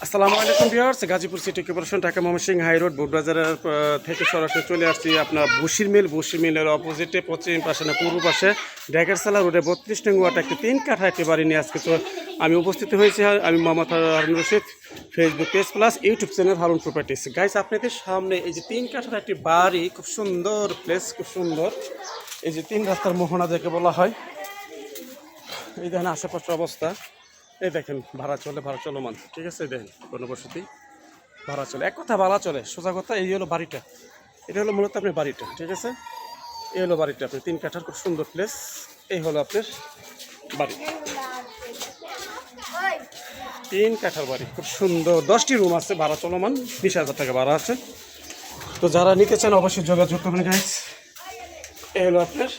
আসসালামু আলাইকুম viewers, Gazipur city corporation Dhaka Mymensingh high road বোটবাজারের থেকে সরাসরি চলে আসছি আপনার বসির মিলের অপোজিটে পশ্চিম পাশে না পূর্ব পাশে ড্যাগারসালা রোডে 32 নং ওয়ার্ড একটি 3 কাঠা একটি বাড়ি নিয়ে আজকে তো আমি উপস্থিত হয়েছি। আমি Mohammad Harun Rashid, Facebook page plus YouTube channel Harun properties. Guys, আপনাদের সামনে এই যে 3 কাঠার একটি বাড়ি, খুব সুন্দর প্লেস, খুব সুন্দর। এই যে 3 রাস্তার মোহনা যাকে বলা হয়, এই দেখেন আশেপাশের অবস্থা। এই দেখেন ভাড়া চলমান, ঠিক আছে। এই দেখেন গণবসতি ভাড়া চলে, এক কথা ভাড়া চলে, সোজা কথা। এই হলো বাড়িটা, এটা হলো মূলত আপনার বাড়িটা, ঠিক আছে। এই হলো বাড়িটা, আপনার 3 কাঠার খুব সুন্দর প্লেস। এই হলো আপনার বাড়ি, 3 কাঠার বাড়ি, খুব সুন্দর। 10টি রুম আছে, ভাড়া চলমান, 20,000 টাকা ভাড়া আছে। তো যারা নিতে চান অবশ্যই যোগাযোগ করবেন গাইস। এই হলো আপনার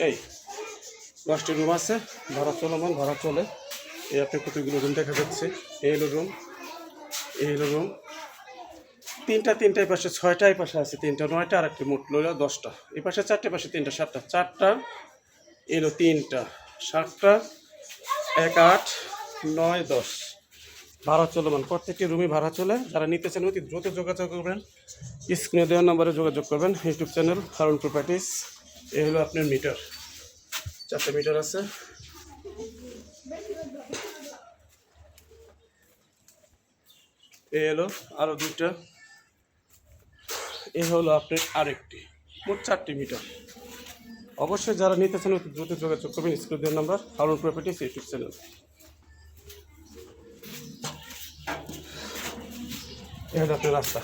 এই 10টি রুম আছে, ভাড়া চলমান, ভাড়া চলে। এই আপনার কতগুলো রুম দেখা যাচ্ছে। এই হলো রুম, এই হলো রুম। তিনটায় পাশে, 6টায় পাশে আছে, 3টা 9টা, আর একটি মোট লইল 10টা। এই পাশে 4টে, পাশে 3টা 7টা, 4টা এলো 3টা 7টা, 1 8 9 10 ভাড়া চলমান, প্রত্যেকটি রুমই ভাড়া চলে। যারা নিতে চান অতি দ্রুত যোগাযোগ করবেন, স্ক্রিনে দেওয়ার নম্বরে যোগাযোগ করবেন। YouTube channel Harun properties. এই হলো আপনার মিটার, 4টে মিটার আছে। এই হলো আরও 2টা। এই হলো আপনার আরেকটি, মোট 4টি মিটার। অবশ্যই যারা নিতে চান অতি দ্রুত যোগাযোগ করবেন, স্ক্রিনে দেওয়ার number Harun properties YouTube channel. এই হলো আপনার রাস্তা।